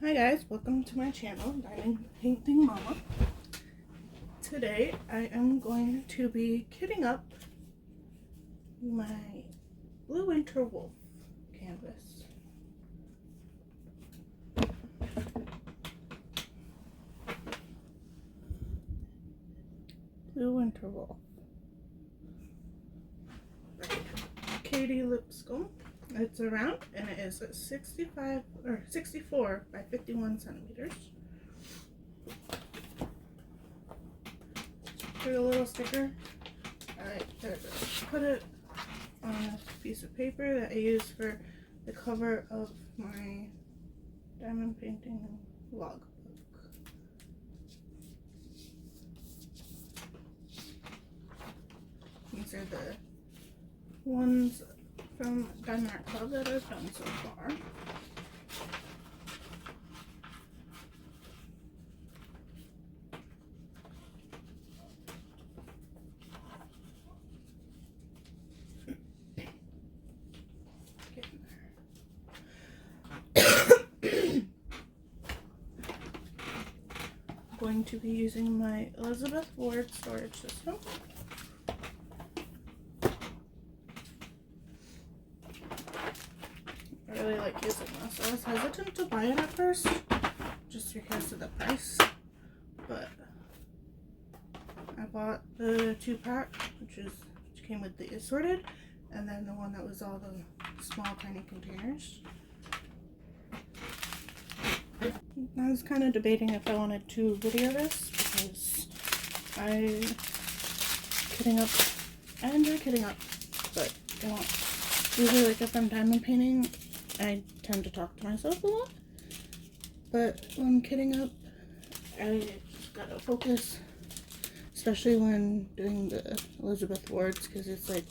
Hi guys, welcome to my channel, Diamond Painting Mama. Today I am going to be kitting up my Blue Winter Wolf canvas. Blue Winter Wolf. Katy Lipscomb. It's a round and it is 64 by 51 centimeters. For the little sticker, I put it on a piece of paper that I use for the cover of my diamond painting logbook. These are the ones from Diamond Art Club that I've done so far. I'm going to be using my Elizabeth Ward storage system. I really like using this. I was hesitant to buy it at first, just because of the price, but I bought the 2-pack, which came with the assorted, and then the one that was all the small tiny containers. I was kind of debating if I wanted to video this because I enjoy kitting up, but I don't usually, like if I'm diamond painting, I tend to talk to myself a lot, but when kitting up, I just gotta focus, especially when doing the Elizabeth Wards, because it's like,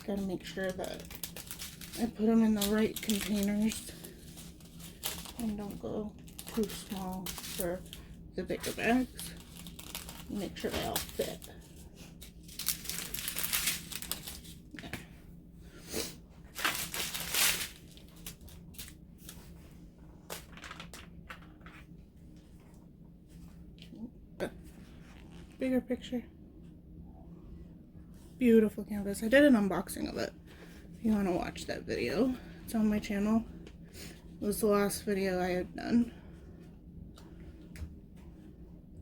gotta make sure that I put them in the right containers and don't go too small for the bigger bags. Make sure they all fit. Bigger picture. Beautiful canvas. I did an unboxing of it. If you want to watch that video, it's on my channel. It was the last video I had done.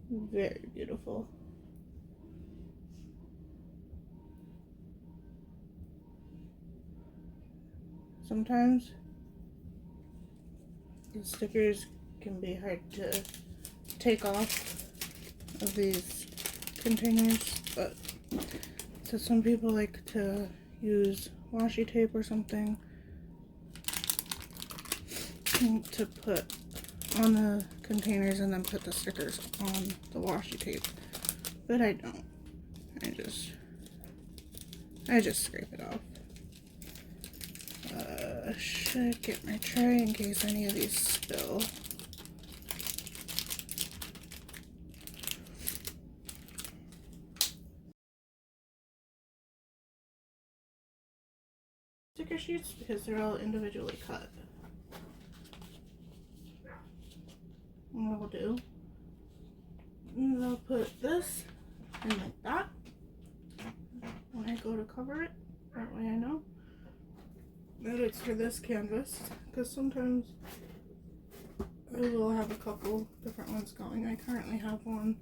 Very beautiful. Sometimes the stickers can be hard to take off of these containers, but so some people like to use washi tape or something to put on the containers and then put the stickers on the washi tape, but I don't. I just scrape it off. Should get my tray in case any of these spill. Sticker sheets because they're all individually cut. And what I'll do is I'll put this in like that when I go to cover it. That way I know that it's for this canvas, because sometimes I will have a couple different ones going. I currently have one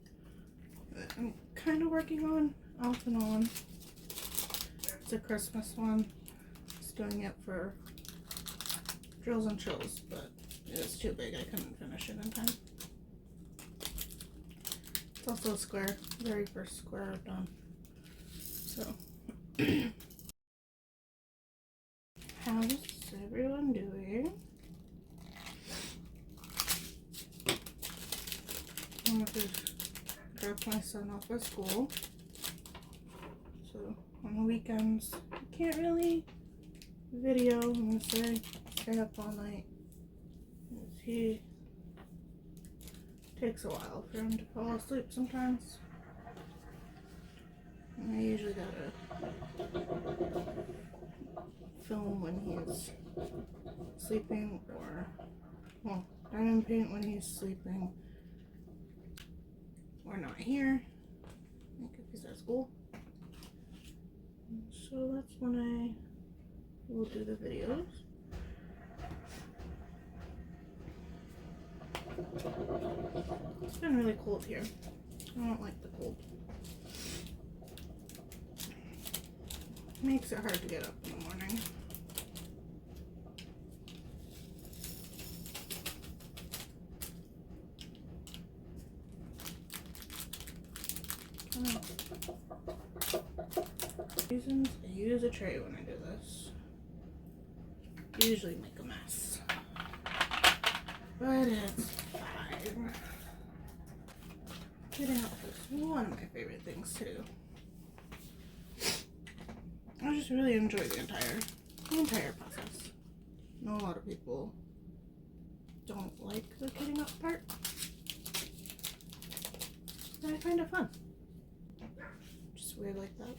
that I'm kind of working on off and on. It's a Christmas one. Doing it for Drills and Chills, but it was too big. I couldn't finish it in time. It's also a square, very first square I've done. So, how's everyone doing? I'm going to drop my son off at school. So, on the weekends, I can't really video unless I stay up all night. He takes a while for him to fall asleep sometimes. And I usually gotta film when he's sleeping, or, well, diamond paint when he's sleeping or not here. Like if he's at school. So that's when I will do the videos. It's been really cold here. I don't like the cold. Makes it hard to get up in the morning. Reasons I use a tray when I do this. Usually make a mess. But it's fine. Getting out is one of my favorite things to do. I just really enjoy the entire process. I know a lot of people don't like the kitting up part, but I find it fun. Just weird like that.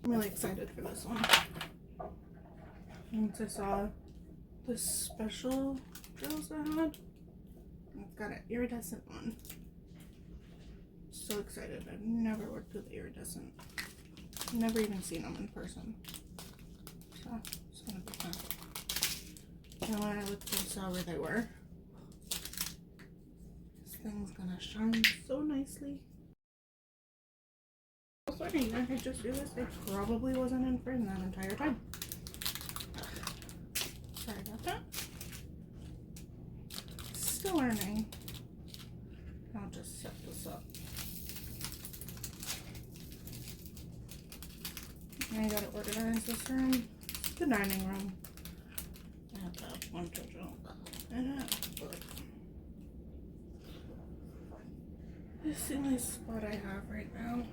I'm really excited for this one. Once I saw the special drills I had, I've got an iridescent one. So excited. I've never worked with iridescent. Never even seen them in person. So it's gonna be fun. And when I looked and saw where they were, this thing's gonna shine so nicely. Sorry, I just realized I probably wasn't in frame that entire time. Sorry about that. Still learning. I'll just set this up. I gotta organize this room. It's the dining room. I have to have one junk in it, but this is the only spot I have right now.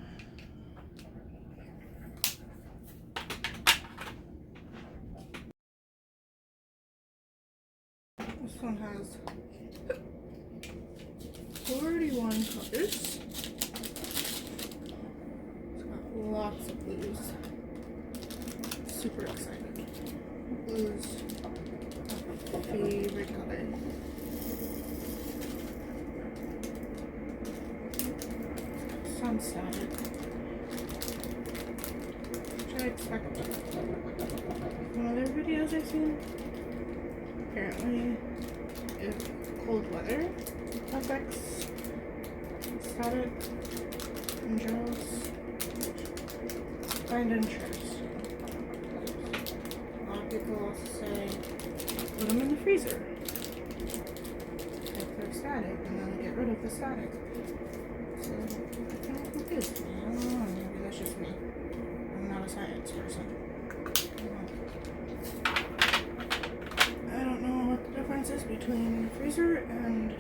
This one has 41 colors. It's got lots of blues. Super excited. Blues, my favorite color. Some static, which I expected. From other videos I've seen, apparently if cold weather affects static and drills, find interesting. People also say put them in the freezer if they're static, and then get rid of the static. So I kind of confused me. I don't know, maybe that's just me. I'm not a science person. I don't know what the difference is between the freezer and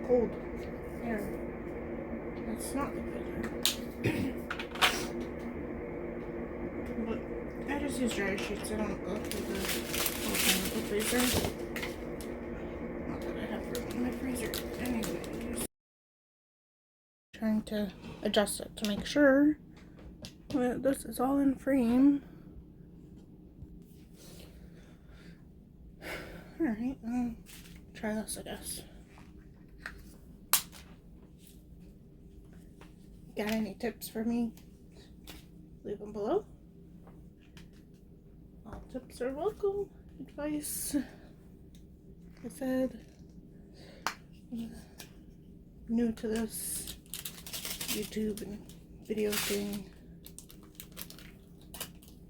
cold air. It's not the freezer. But I just use dryer sheets. I don't go through the whole thing with the freezer. Not that I have room in my freezer anyways. Trying to adjust it to make sure that this is all in frame. Alright, try this, I guess. Got any tips for me? Leave them below. All tips are welcome. Advice. Like I said, new to this YouTube and video thing.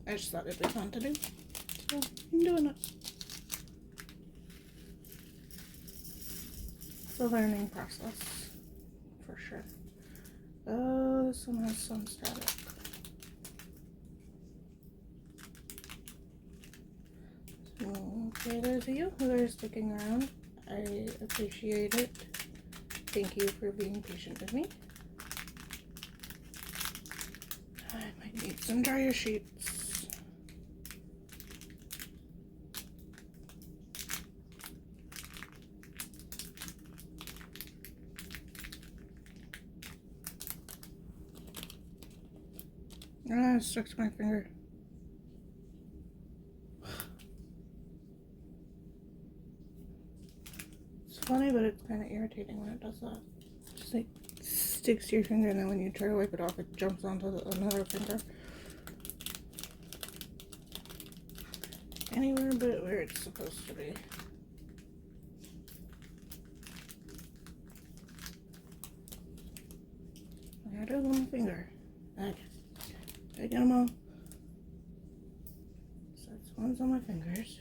I just thought it'd be fun to do. So I'm doing it. It's a learning process, for sure. Oh, this one has some static. Okay, those of you who are sticking around, I appreciate it. Thank you for being patient with me. I might need some dryer sheets. Ah, it stuck to my finger. funny, but it's kind of irritating when it does that. Just like sticks to your finger, and then when you try to wipe it off, it jumps onto another finger. Anywhere but where it's supposed to be. I got it on my finger. I get them all. So that's one's on my fingers.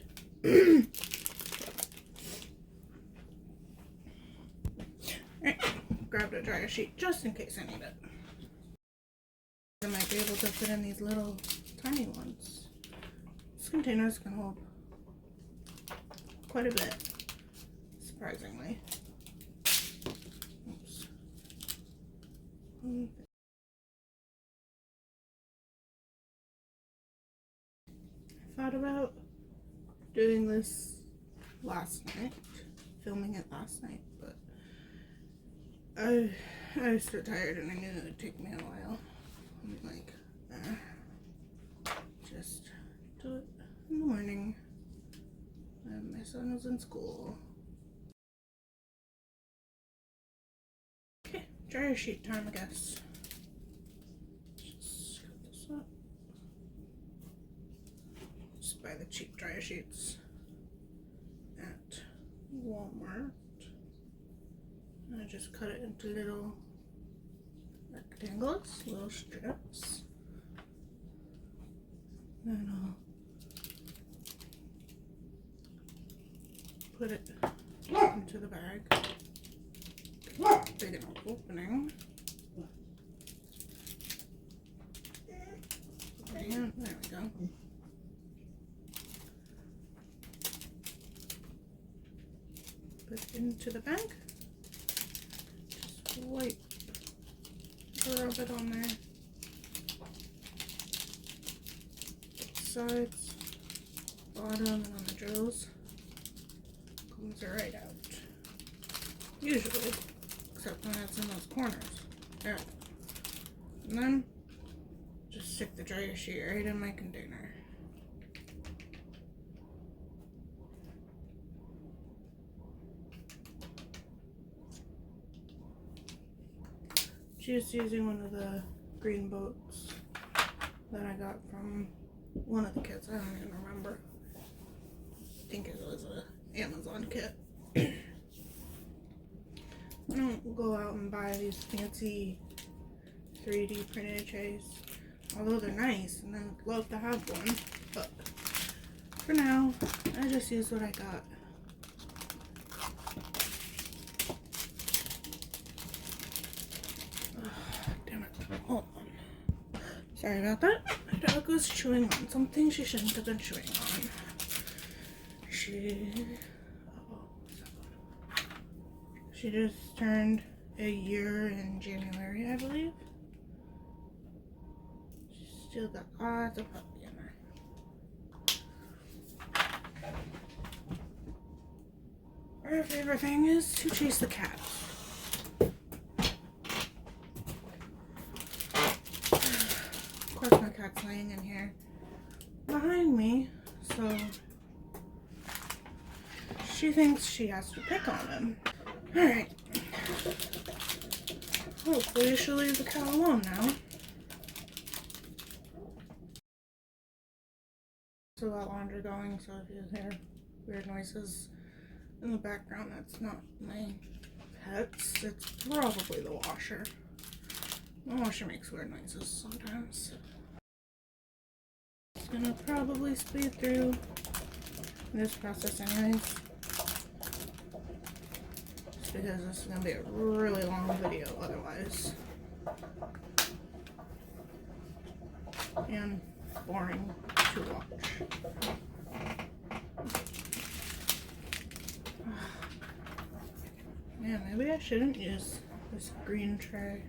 Alright, grabbed a dryer sheet just in case I need it. I might be able to fit in these little tiny ones. These containers can hold quite a bit, surprisingly. Oops. I thought about doing this last night, filming it last night, but I was so tired and I knew it would take me a while. I'm like, just do it in the morning when my son was in school. Okay, dryer sheet time, I guess. Just cut this up. Just buy the cheap dryer sheets at Walmart. And I just cut it into little rectangles, little strips. Then I'll put it into the bag. Big enough opening. And there we go. Put it into the bag. Just wipe, rub it on there. Sides, bottom, and on the drills. Comes right out. Usually, except when it's in those corners. There. And then just stick the dryer sheet right in my container. Just using one of the green boats that I got from one of the kits. I don't even remember. I think it was an Amazon kit. I don't go out and buy these fancy 3D printed trays, although they're nice and I'd love to have one, but for now I just use what I got. Damn it, hold on. Sorry about that. My dog was chewing on something she shouldn't have been chewing on. She just turned a year in January, I believe. She's still got lots of puppy in her. Her favorite thing is to chase the cat. Of course, my cat's laying in here behind me, so she thinks she has to pick on him. Alright. Hopefully she'll leave the cat alone now. So that laundry going, so if you hear weird noises in the background, that's not my pets. It's probably the washer. The washer makes weird noises sometimes. It's gonna probably speed through this process anyways, because this is going to be a really long video otherwise, and boring to watch. Man, maybe I shouldn't use this green tray.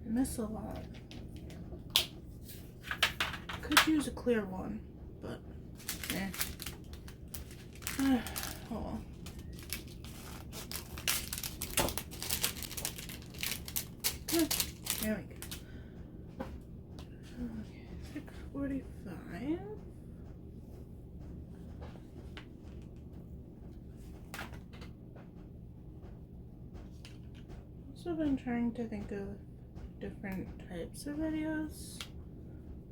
I miss a lot. Could use a clear one, but oh well. There we go. Okay, 6:45. So I've been trying to think of different types of videos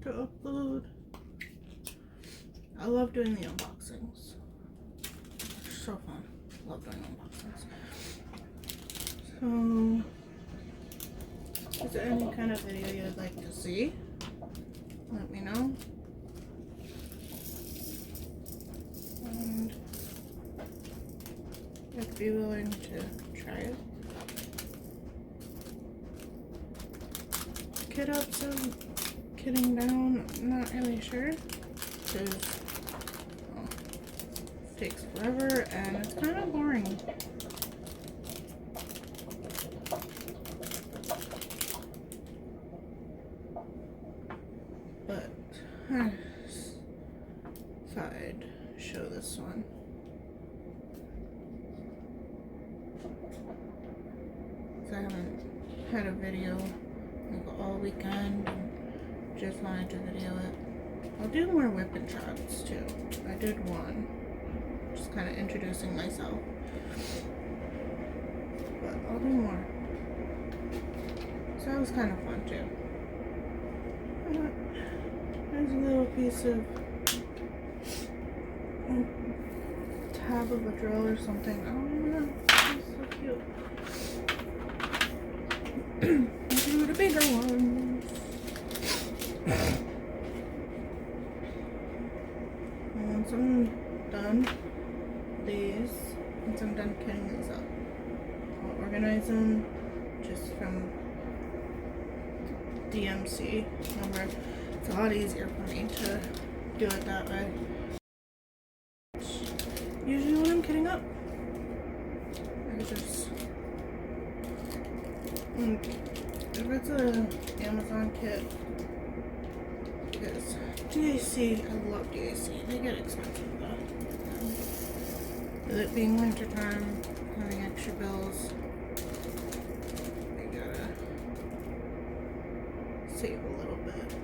to upload. I love doing the unboxings. They're so fun. Love doing unboxings. So, is there any kind of video you'd like to see? Let me know. And I'd be willing to try it. Kid ups and kidding down, I'm not really sure. Because it takes forever and it's kind of boring. But I thought I'd show this one. So I haven't had a video like all weekend and just wanted to video it. I'll do more whipping shots too. I did one. Just kind of introducing myself. But I'll do more. So that was kind of fun too. There's a little piece of tab of a drill or something. I don't even know. It's so cute. I'll do the bigger ones. Once I'm done these, once I'm done cutting these up, I'll organize them just from DMC number. It's a lot easier for me to do it that way. Usually when I'm cutting up, I just if it's an Amazon kit, because DAC, I love DAC. They get expensive though. With it being winter time, having extra bills, I gotta save a little bit of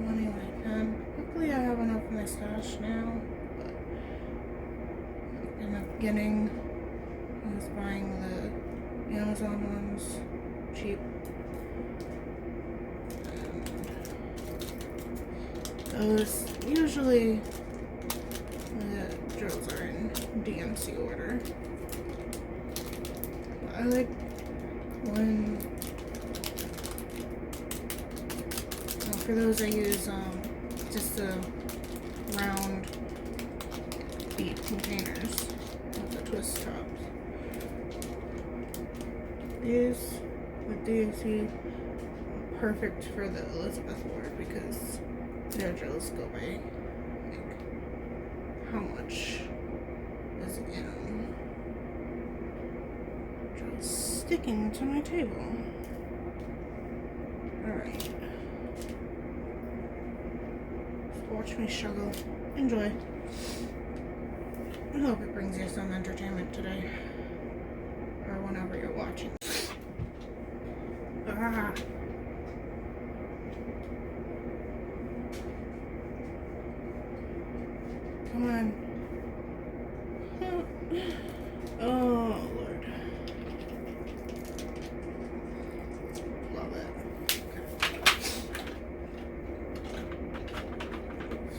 money when I can. Luckily I have enough in my stash now, but in the beginning I was buying the Amazon ones cheap. Those usually the drills are in DMC order. But I like when, well, for those I use just the round bead containers with the twist tops. These with DAC perfect for the Elizabeth Ward because their drills go by like how much is in them. Drills sticking to my table. Alright. Watch me struggle. Enjoy. I hope it brings you some entertainment today. Or whenever you're watching. Ah. Come on. Oh, Lord. Love it.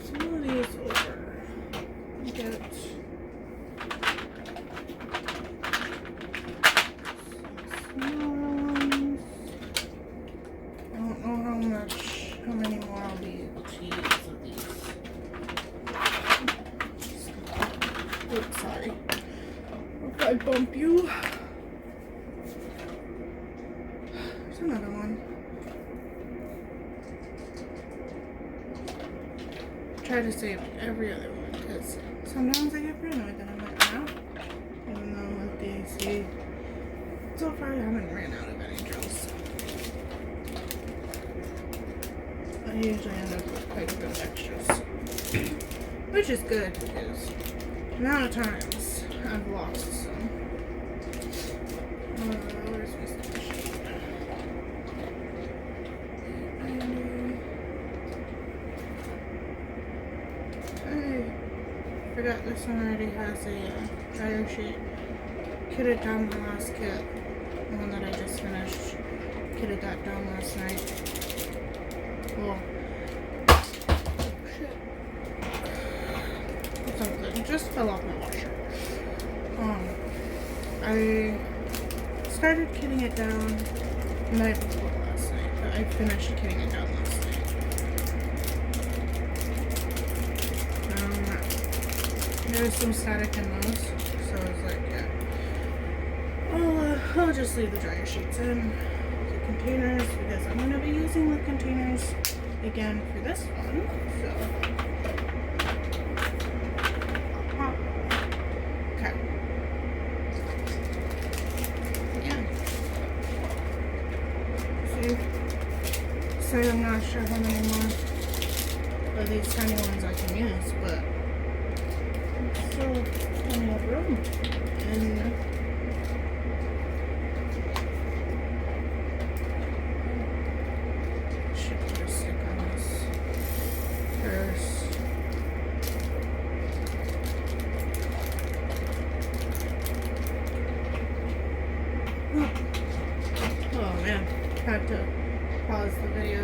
Some of these over. Get smaller ones. I don't know how many more I'll be able to use of these. Oops, sorry. If I bump you. There's another one. Try to save every other one because sometimes I get paranoid that I might run out. Even though with DAC, so far I haven't ran out of any drills. I usually end up with quite a bit of extras. Which is good because the amount of times I've lost some. Where's my stash? I forgot this one already has a dryer sheet. Kitted down the last kit. The one that I just finished. Kitted that down last night. Well, shit. Something just fell off my washer. I started kitting it down the night before last night, but I finished kitting it down last night. There was some static in those, so I was like, yeah. I'll just leave the dryer sheets in the containers because I'm going to be using the containers again for this one, so. Okay. Yeah. See? So I'm not sure how many more of these tiny ones I can use, but still plenty of room. And should put a stick on this first. Oh man, had to pause the video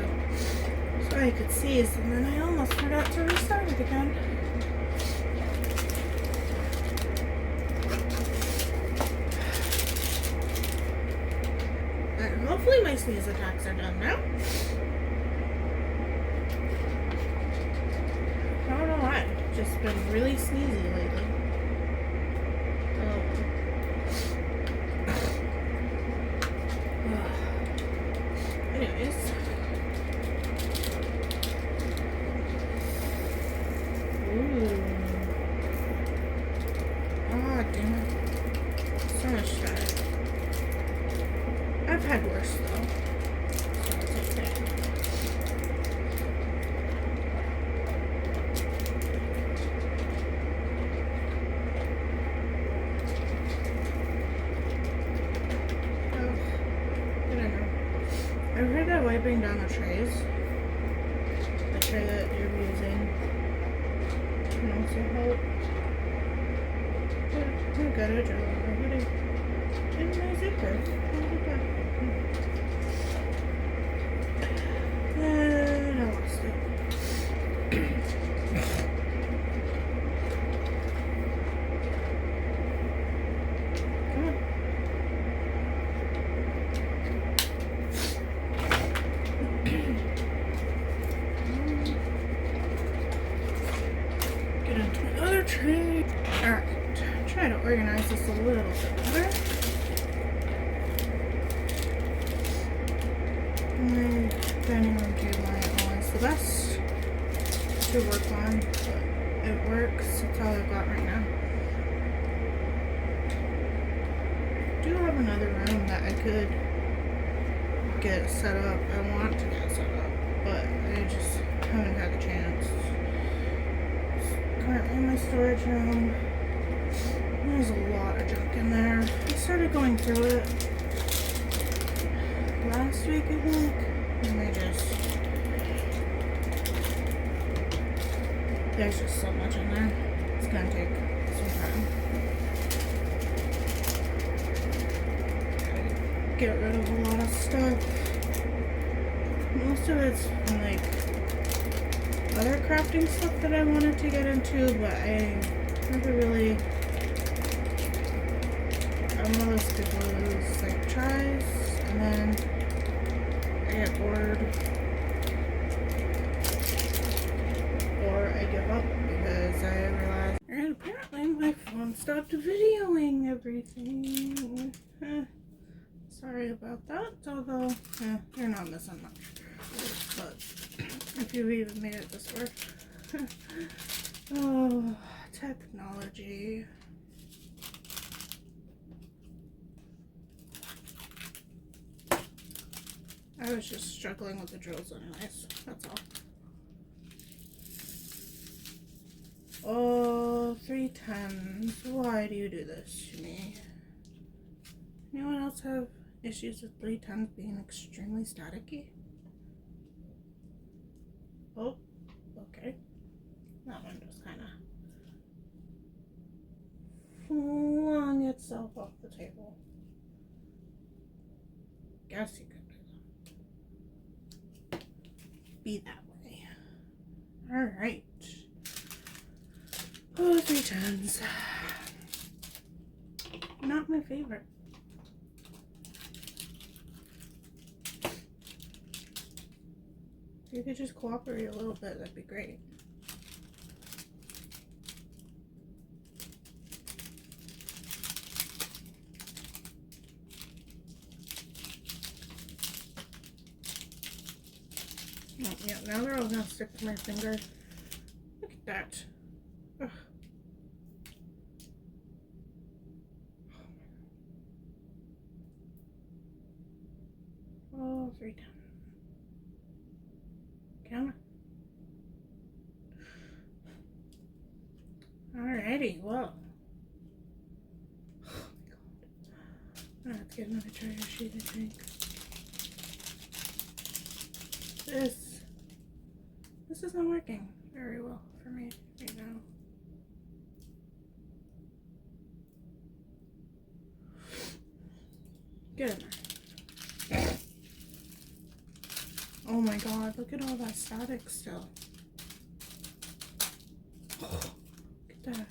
so I could seize, and then I almost forgot to restart it again. And hopefully my sneeze attacks are done now. I don't know why, I've just been really sneezy lately. Anyways. Ooh. Ah, damn it. So much static. I've had worse though. So it's okay. I've heard that wiping down the trays, the tray that you're using, can also help. I got a drill already in my zipper. And I lost it. Come on. Get into my other tray. Alright, try to organize this a little bit better. My dining room table ain't always the best to work on, but it works. That's all I've got right now. I do have another room that I could get set up. I want to get set up, but I just haven't had the chance. It's currently my storage room. There's a lot of junk in there. I started going through it last week, I think, and there's just so much in there. It's gonna take some time. Get rid of a lot of stuff. Most of it's like other crafting stuff that I wanted to get into, but I never really. I'm one of those people who's like tries and then I get bored or I give up because I realize, and apparently my phone stopped videoing everything. Sorry about that, although you're not missing much. But if you even made it this far. Oh, technology. I was just struggling with the drills anyways, that's all. Oh, 310s. Why do you do this to me? Anyone else have issues with 310s being extremely staticky? Oh, okay. That one just kind of flung itself off the table. guess you could be that way. Alright. Oh, 3 tens. Not my favorite. If you could just cooperate a little bit, that'd be great. Oh, yeah, now they're all gonna stick to my finger. Look at that. Ugh. Oh, 3 times. Count. Alrighty, well. Oh my god. I have to get another treasure sheet, I think. This is not working very well for me right now. Get in there. Oh my god, look at all that static still. Look at that.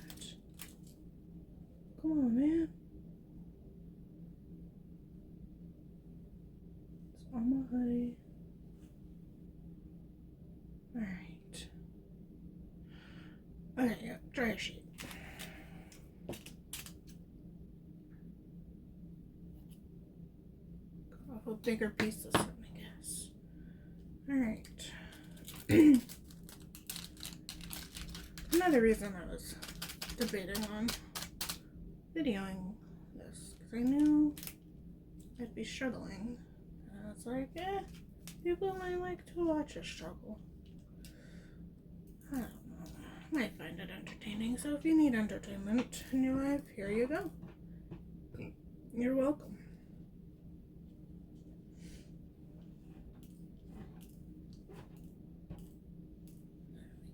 Come on, man. It's on my hoodie. Alright. Okay, yeah, dry sheet. Cut off a bigger piece this time, I guess. Alright. Another reason I was debating on videoing this, because I knew I'd be struggling. And I was like, people might like to watch us struggle. I don't know. I might find it entertaining, so if you need entertainment in your life, here you go. You're welcome.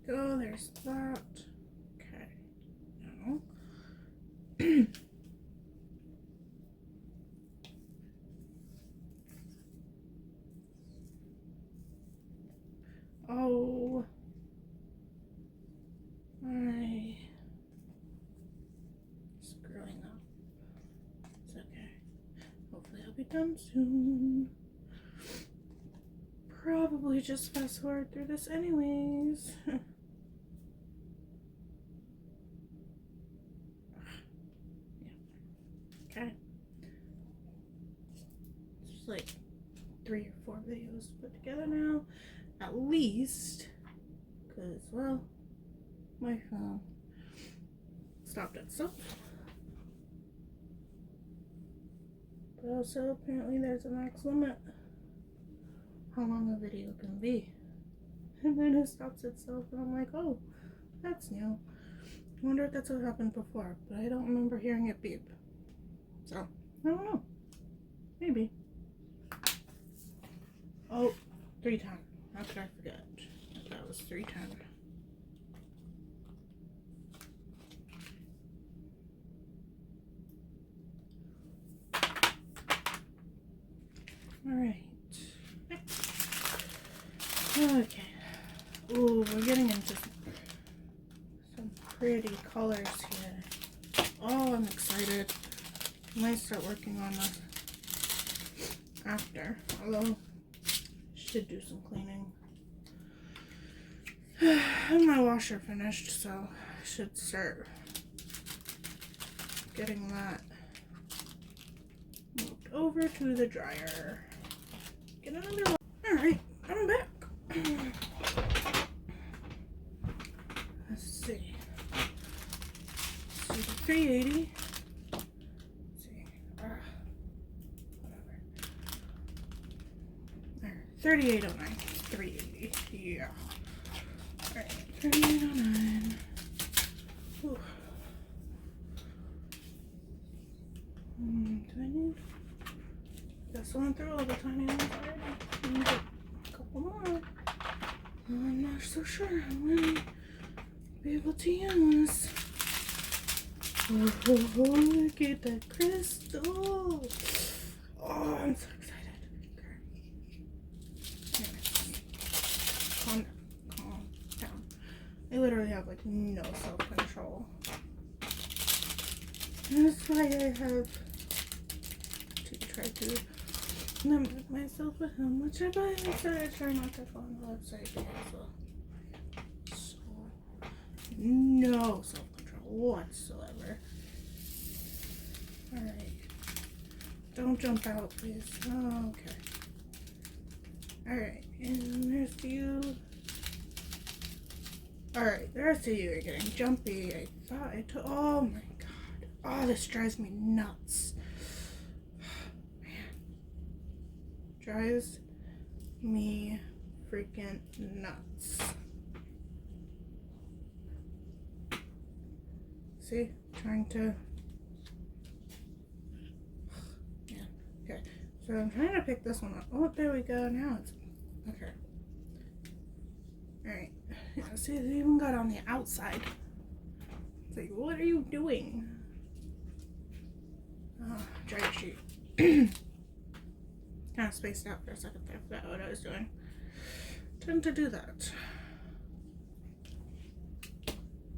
There we go, there's that. Okay. Now. Oh. I'm screwing up. It's okay. Hopefully I'll be done soon. Probably just fast forward through this anyways. Yeah. Okay. It's like 3 or 4 videos put together now. At least. Because, well, my phone stopped itself. But also, apparently there's a max limit how long a video can be. And then it stops itself, and I'm like, oh, that's new. I wonder if that's what happened before, but I don't remember hearing it beep. So, I don't know. Maybe. Oh, 310. How could I forget? That was 310. Alright. Okay. Ooh, we're getting into some pretty colors here. Oh, I'm excited. I might start working on this after. Although, I should do some cleaning. And my washer finished, so I should start getting that moved over to the dryer. Get another one. Alright, I'm back. Let's see. Let's do the 380. Let's see. Whatever. There, 3809. 380. Yeah. Alright, 3809. Ooh. Do I need? Guess I went through all the tiny ones already. I need a couple more. I'm not so sure I'm going to be able to use. Oh, look at that crystal. Oh, I'm so excited. I literally have like no self-control. That's why I have to try to limit myself with how much I buy. Instead, I try not to go on the website because so no self-control whatsoever. Alright. Don't jump out, please. Oh, okay. Alright, and there's you. Alright, the rest of you are getting jumpy. I thought I took. Oh my god. Oh, this drives me nuts. Man. Drives me freaking nuts. See? Trying to. Yeah. Okay. So I'm trying to pick this one up. Oh, there we go. Now it's. Okay. Alright. Yeah, see, they even got on the outside. It's like, what are you doing? Oh, dry your sheet. Kind of spaced out for a second there. I forgot what I was doing. Tend to do that.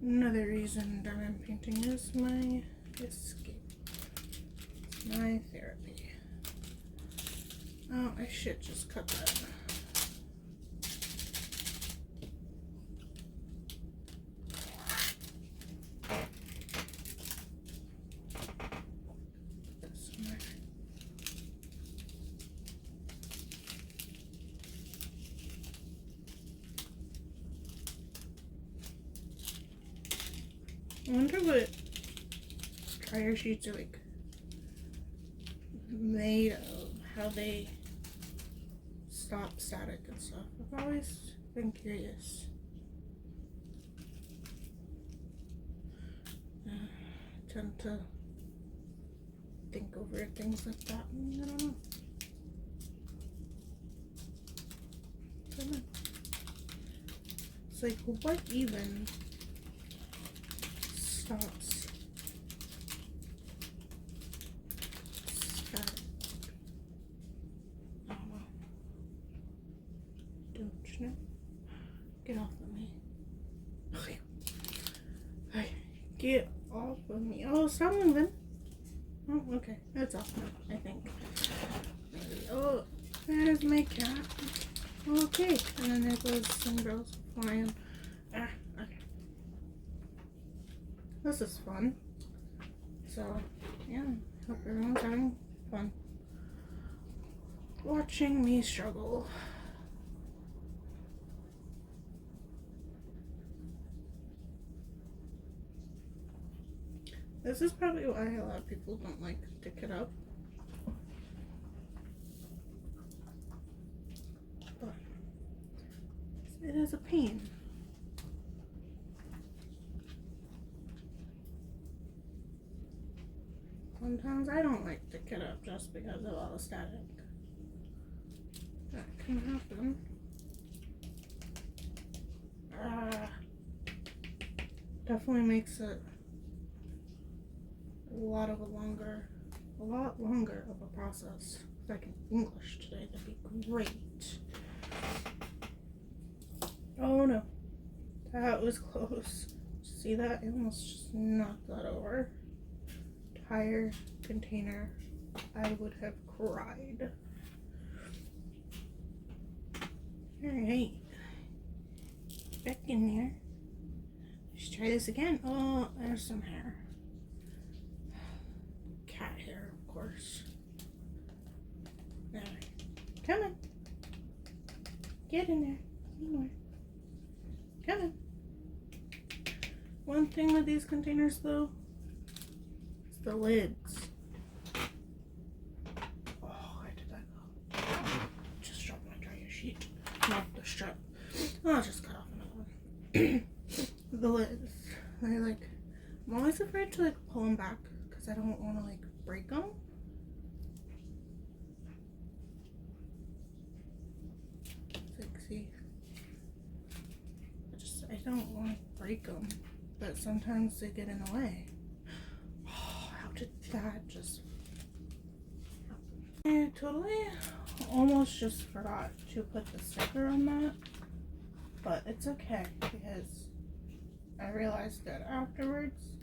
Another reason diamond painting is my escape. It's my therapy. Oh, I should just cut that. I wonder what dryer sheets are like made of, how they stop static and stuff. I've always been curious. I tend to think over things like that. I don't know. It's like, what even stops static? I don't know. Don't you know? Get off of me. Okay. Hey, get off of me. Oh, stop moving. Oh, okay. That's off now, I think. Maybe. Oh, there's my cat. Okay. And then there goes some girls flying. Ah, okay. This is fun. So, yeah. Hope everyone's having fun watching me struggle. This is probably why a lot of people don't like to kit up. But it is a pain. Sometimes I don't like to kit up just because of all the static. That can happen. Definitely makes it a lot longer of a process. If I can English today, that'd be great. Oh no, that was close. See that? I almost just knocked that over. Tire container, I would have cried. Alright, back in there. Let's try this again. Oh, there's some hair. Cat hair, of course. There. Come on. Get in there. Anywhere. Come on. One thing with these containers though, is the lids. Oh, where did that go? Just dropped my dryer sheet. Not the strap. Oh, I'll just cut off another one. The lids. They're like, I'm always afraid to like pull them back because I don't want to like break them. Like, see, I don't want to break them, but sometimes they get in the way. Oh, how did that just happen? I totally almost just forgot to put the sticker on that, but it's okay because I realized that afterwards.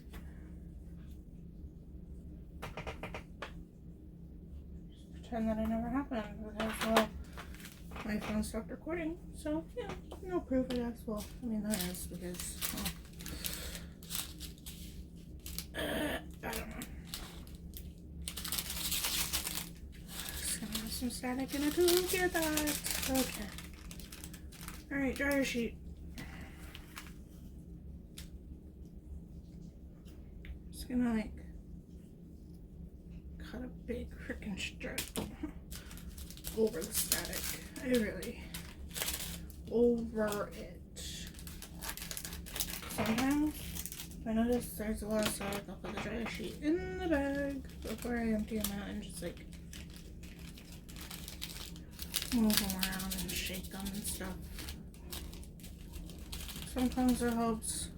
Just pretend that it never happened because, well, my phone stopped recording. So, yeah, no proof, I guess. Well, I mean, that is because, well, I don't know. Just gonna have some static and I do get that. Okay. Alright, dryer sheet. Just gonna like cut a big freaking strip over the static. I really over it. Sometimes I notice there's a lot of static, I'll put the dryer sheet in the bag before I empty them out and just like move them around and shake them and stuff. Sometimes it helps.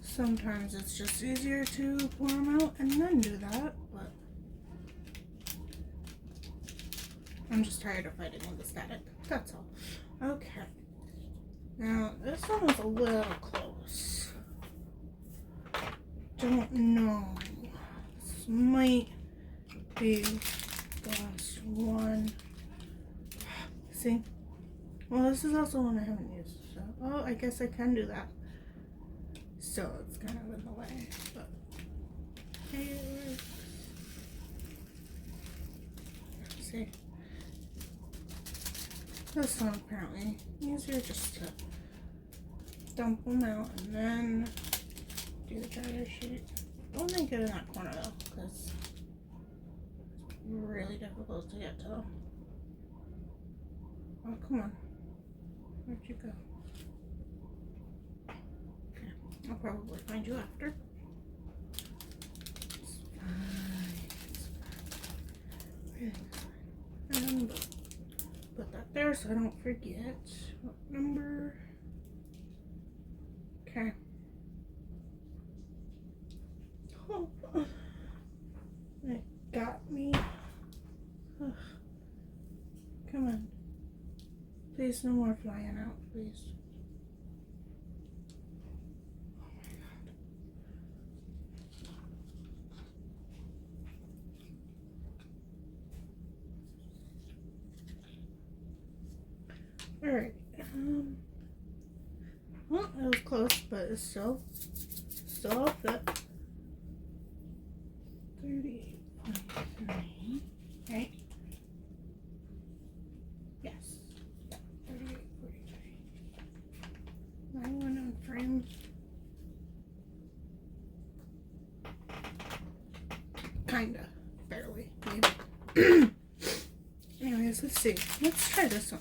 Sometimes it's just easier to pour them out and then do that, but I'm just tired of fighting with the static. That's all. Okay. Now, this one was a little close. Don't know. This might be the last one. See? Well, this is also one I haven't used. So, oh, I guess I can do that. So it's kind of in the way, but it works. Let's see. This one apparently easier just to dump them out and then do the dryer sheet. Don't make it in that corner though, because it's really difficult to get to them. Oh, come on. Where'd you go? Okay, I'll probably find you after. It's fine. It's fine. And put that there so I don't forget. What number? Okay. Oh, it got me. Ugh. Come on. Please, no more flying out, please. Oh my god. Alright. Well, it was close, but it's still all fit. 38.3. Right? Yes. Yeah, 38.43. I want to frame. Kinda. Barely. Maybe. Anyways, let's see. Let's try this one.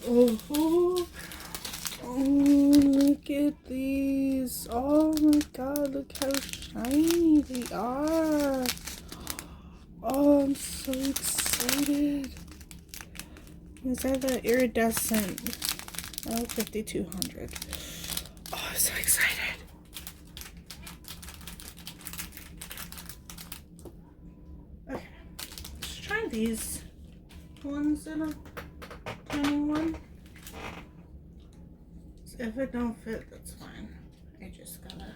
Oh, look at these. Oh my god, look how shiny they are. Oh, I'm so excited. These are the iridescent 5200. Oh, I'm so excited. Okay, let's try these ones in a tiny one. If it don't fit, that's fine. I just gotta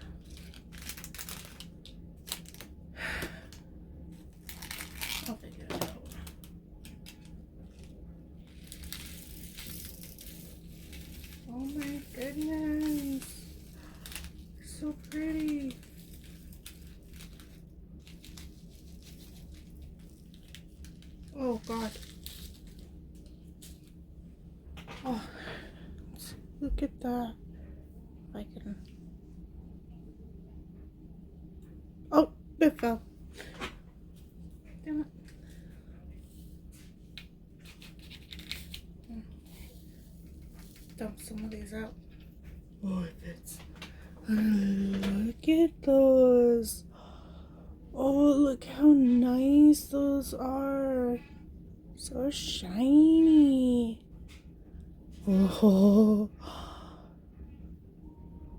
I'll figure it out. Oh my goodness. So pretty. Oh god. Oh, look at that. If I can. Oh, it fell. Damn it. Dump some of these out. Oh, it fits. Look at those. Oh, look how nice those are. So shiny. Oh.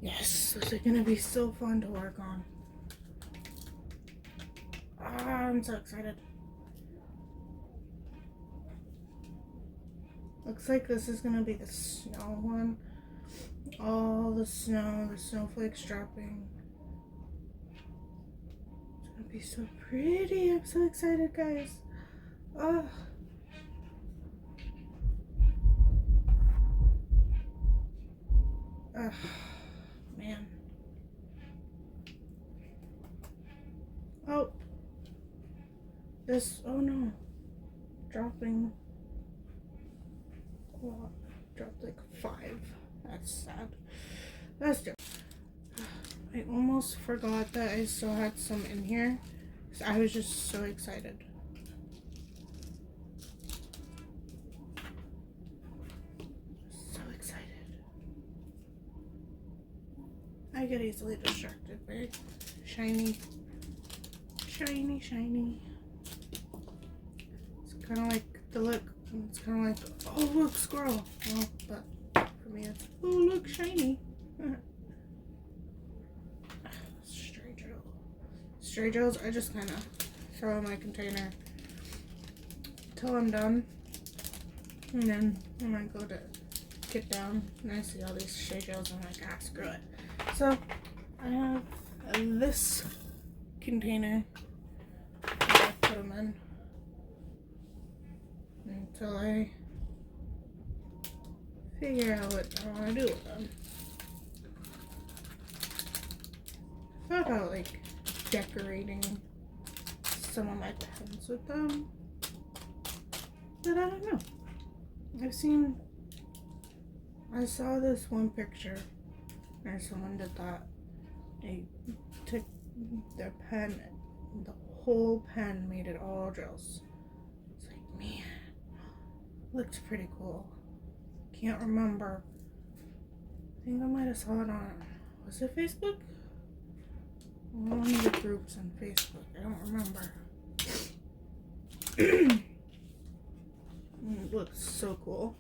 Yes, those are gonna be so fun to work on. Ah, I'm so excited. Looks like this is gonna be the snow one. all the snow, the snowflakes dropping. It's gonna be so pretty. I'm so excited, guys. Oh. Man. Oh. Oh no. Dropping. Oh, dropped like 5. That's sad. That's just. I almost forgot that I still had some in here. I was just so excited. So excited. I get easily distracted, right? Shiny. Shiny, shiny. It's kind of like the look. It's kind of like, oh look, squirrel. Well, but for me it's, oh look, shiny. Stray drills, I just kind of throw in my container till I'm done. And then when I go to get down and I see all these stray drills, I'm like, ah, screw it. So I have this container that I put them in until I figure out what I want to do with them. I thought about like decorating some of my pens with them, but I don't know. I saw this one picture where someone did that. They took their pen, the whole pen, made it all drills. It's like, man, looks pretty cool. Can't remember. I think I might have saw it on, was it Facebook? One of the groups on Facebook. I don't remember. It looks so cool.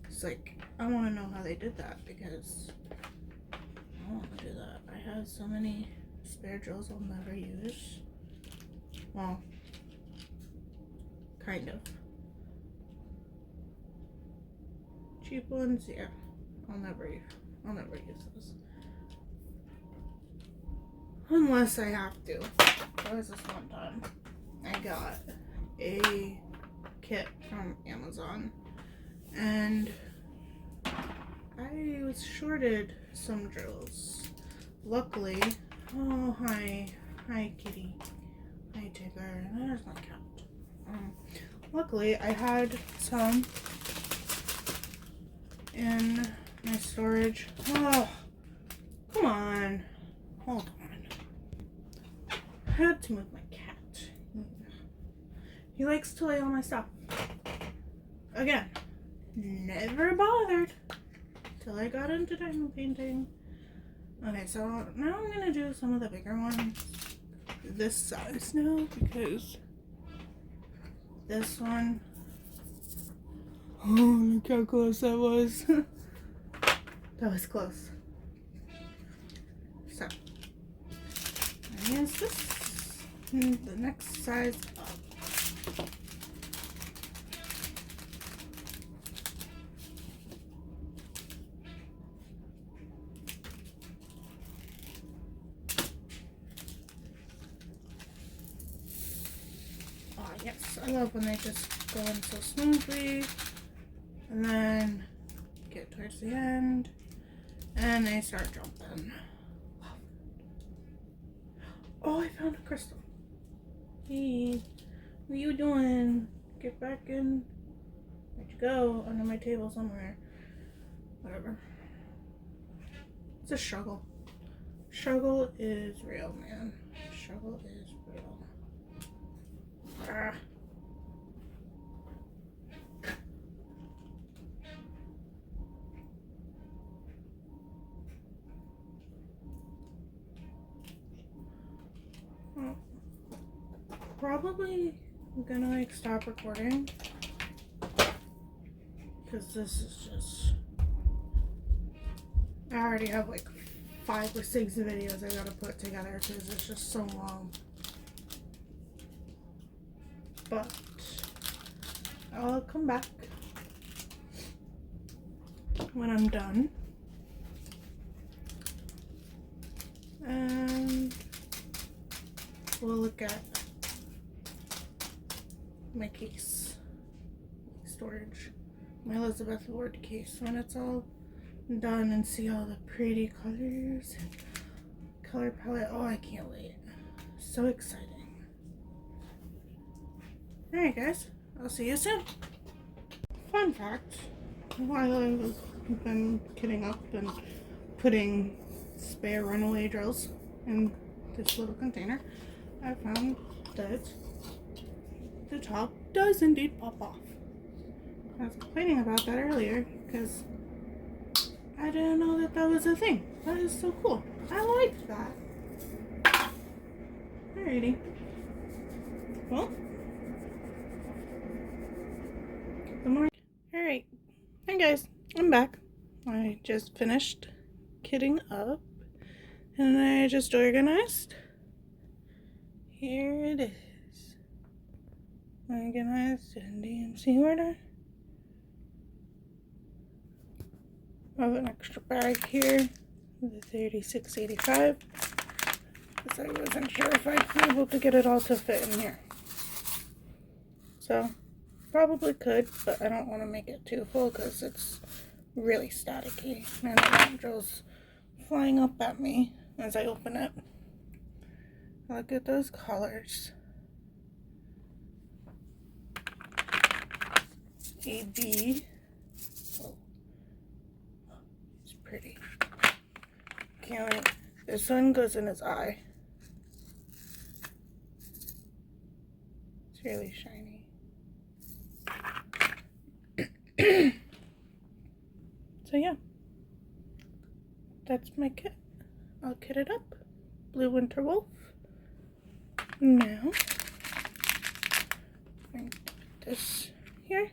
It's like, I want to know how they did that because I want to do that. I have so many spare drills I'll never use. Well, kind of. Cheap ones, yeah. I'll never use those. Unless I have to. There was this one time I got a kit from Amazon and I was shorted some drills. Luckily, oh hi Kitty, hi Tigger, there's my cat. Luckily I had some in my storage. Oh, come on, hold on. I had to move my cat. He likes to lay on my stuff. Again, never bothered till I got into diamond painting. Okay, so now I'm gonna do some of the bigger ones this size now because this one, oh look how close that was. That was close. So I use this. The next size up. Oh yes, I love when they just go in so smoothly and then get towards the end and they start jumping. Oh, I found a crystal. Hey, what are you doing? Get back in. Where'd you go? Under my table somewhere. Whatever. It's a struggle. Struggle is real, man. Struggle is real. Ah. Probably I'm gonna like stop recording because this is just, I already have like 5 or 6 videos I gotta put together because it's just so long. But I'll come back when I'm done we'll look at my case storage, my Elizabeth Ward case, when it's all done, and see all the pretty colors and color palette. Oh, I can't wait. So exciting. Alright guys, I'll see you soon. Fun fact, while I've been kitting up and putting spare runaway drills in this little container, I found that the top does indeed pop off. I was complaining about that earlier because I didn't know that that was a thing. That is so cool. I like that. Alrighty. Well, good morning. Alright. Hi guys. I'm back. I just finished kitting up and I just organized. Here it is. Organized in DMC order. I have an extra bag here, the 3685, because I wasn't sure if I'd be able to get it all to fit in here. So, probably could, but I don't want to make it too full because it's really staticky. And the drill's flying up at me as I open it. Look at those colors. AB. Pretty. Can't wait. The sun goes in his eye. It's really shiny. So yeah, that's my kit. I'll kit it up. Blue Winter Wolf. Now, I'm going to put this here.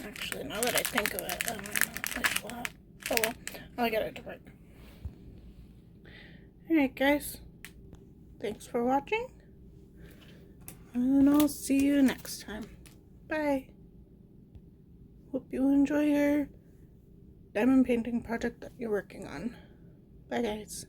Actually, now that I think of it, I don't know if I should have. Oh well, I'll get it to work. Alright guys, thanks for watching, and I'll see you next time. Bye. Hope you enjoy your diamond painting project that you're working on. Bye guys.